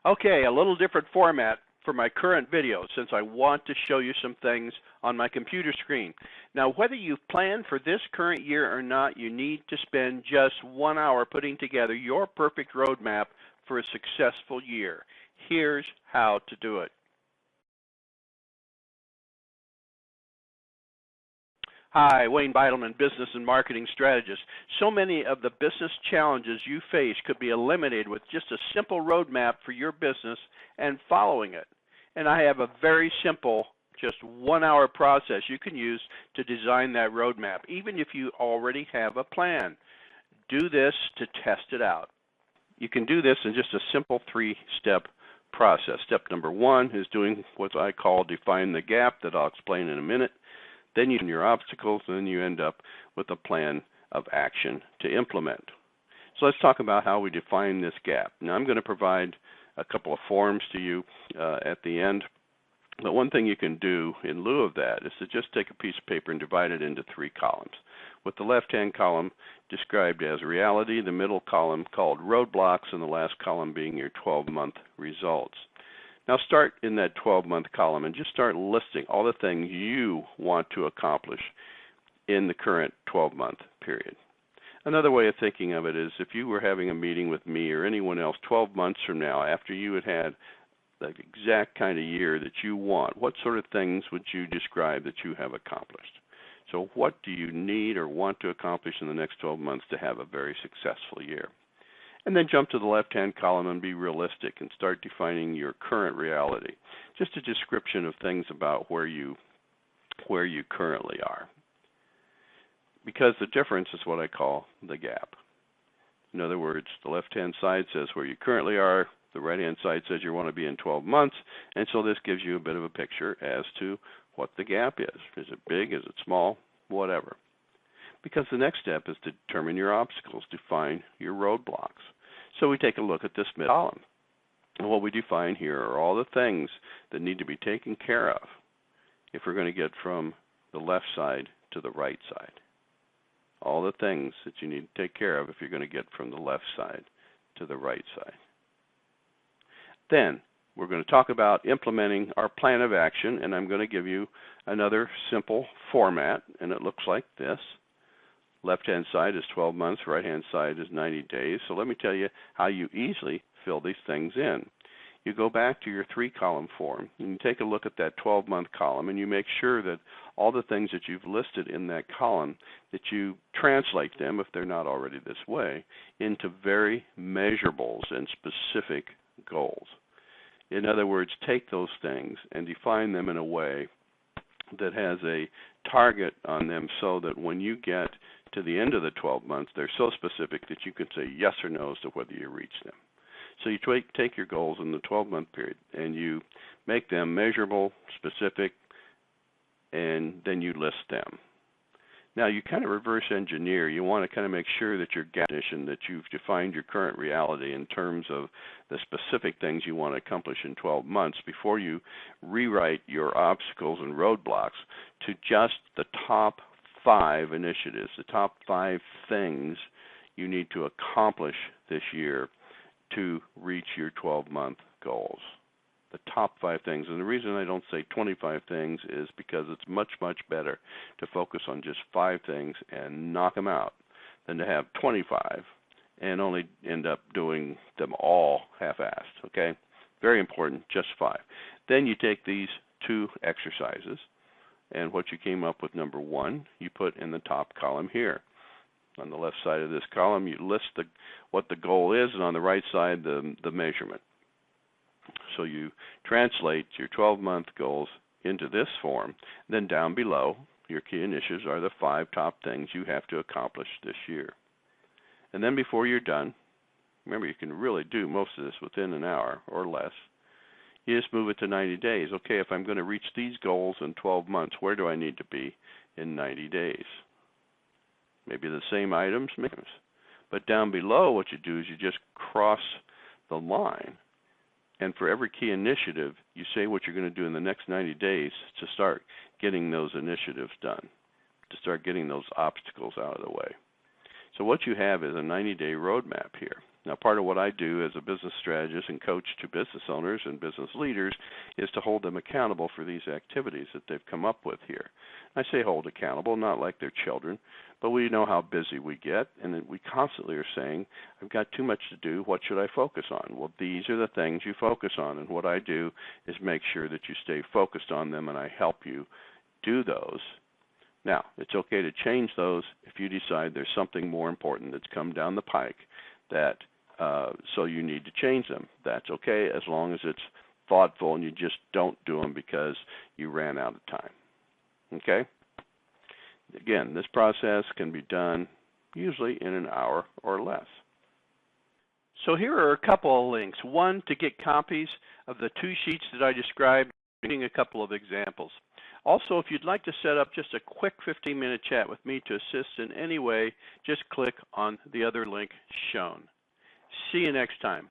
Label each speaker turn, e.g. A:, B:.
A: Okay, a little different format for my current video since I want to show you some things on my computer screen. Now, whether you've planned for this current year or not, you need to spend just 1 hour putting together your perfect roadmap for a successful year. Here's how to do it. Hi, Wayne Beitelman, business and marketing strategist. So many of the business challenges you face could be eliminated with just a simple roadmap for your business and following it. And I have a very simple, just 1 hour process you can use to design that roadmap, even if you already have a plan. Do this to test it out. You can do this in just a simple 3-step process. Step number 1 is doing what I call define the gap that I'll explain in a minute. Then you do your obstacles, and then you end up with a plan of action to implement. So let's talk about how we define this gap. Now I'm going to provide a couple of forms to you at the end. But one thing you can do in lieu of that is to just take a piece of paper and divide it into 3 columns. With the left-hand column described as reality, the middle column called roadblocks, and the last column being your 12-month results. Now start in that 12-month column and just start listing all the things you want to accomplish in the current 12-month period. Another way of thinking of it is if you were having a meeting with me or anyone else 12 months from now, after you had the exact kind of year that you want, what sort of things would you describe that you have accomplished? So what do you need or want to accomplish in the next 12 months to have a very successful year? And then jump to the left-hand column and be realistic and start defining your current reality. Just a description of things about where you currently are. Because the difference is what I call the gap. In other words, the left-hand side says where you currently are, the right-hand side says you want to be in 12 months, and so this gives you a bit of a picture as to what the gap is. Is it big? Is it small? Whatever. Because the next step is to determine your obstacles, define your roadblocks. So we take a look at this mid column. And what we define here are all the things that need to be taken care of if we're going to get from the left side to the right side. All the things that you need to take care of if you're going to get from the left side to the right side. Then we're going to talk about implementing our plan of action, and I'm going to give you another simple format, and it looks like this. Left-hand side is 12 months, right-hand side is 90 days. So let me tell you how you easily fill these things in. You go back to your 3-column form, and you take a look at that 12-month column, and you make sure that all the things that you've listed in that column, that you translate them, if they're not already this way, into very measurables and specific goals. In other words, take those things and define them in a way that has a target on them so that when you get to the end of the 12 months, they're so specific that you can say yes or no as to whether you reach them. So you take your goals in the 12-month period and you make them measurable, specific, and then you list them. Now you kind of reverse engineer. You want to kind of make sure that your gap definition, that you've defined your current reality in terms of the specific things you want to accomplish in 12 months before you rewrite your obstacles and roadblocks to just the top 5 initiatives, the top 5 things you need to accomplish this year to reach your 12-month goals. The top 5 things. And the reason I don't say 25 things is because it's much, much better to focus on just 5 things and knock them out than to have 25 and only end up doing them all half-assed, okay? Very important, just 5. Then you take these 2 exercises, and what you came up with, number 1, you put in the top column here. On the left side of this column, you list what the goal is, and on the right side, the measurement. So you translate your 12-month goals into this form. Then down below, your key initiatives are the 5 top things you have to accomplish this year. And then before you're done, remember you can really do most of this within an hour or less. You just move it to 90 days. Okay, if I'm going to reach these goals in 12 months, where do I need to be in 90 days? Maybe the same items, but down below what you do is you just cross the line. And for every key initiative, you say what you're going to do in the next 90 days to start getting those initiatives done, to start getting those obstacles out of the way. So what you have is a 90-day roadmap here. Now, part of what I do as a business strategist and coach to business owners and business leaders is to hold them accountable for these activities that they've come up with here. I say hold accountable, not like they're children, but we know how busy we get, and we constantly are saying, I've got too much to do, what should I focus on? Well, these are the things you focus on, and what I do is make sure that you stay focused on them, and I help you do those. Now, it's okay to change those if you decide there's something more important that's come down the pike that so you need to change them. That's okay as long as it's thoughtful and you just don't do them because you ran out of time. Okay? Again, this process can be done usually in an hour or less. So here are a couple of links. One, to get copies of the 2 sheets that I described, using a couple of examples. Also, if you'd like to set up just a quick 15-minute chat with me to assist in any way, just click on the other link shown. See you next time.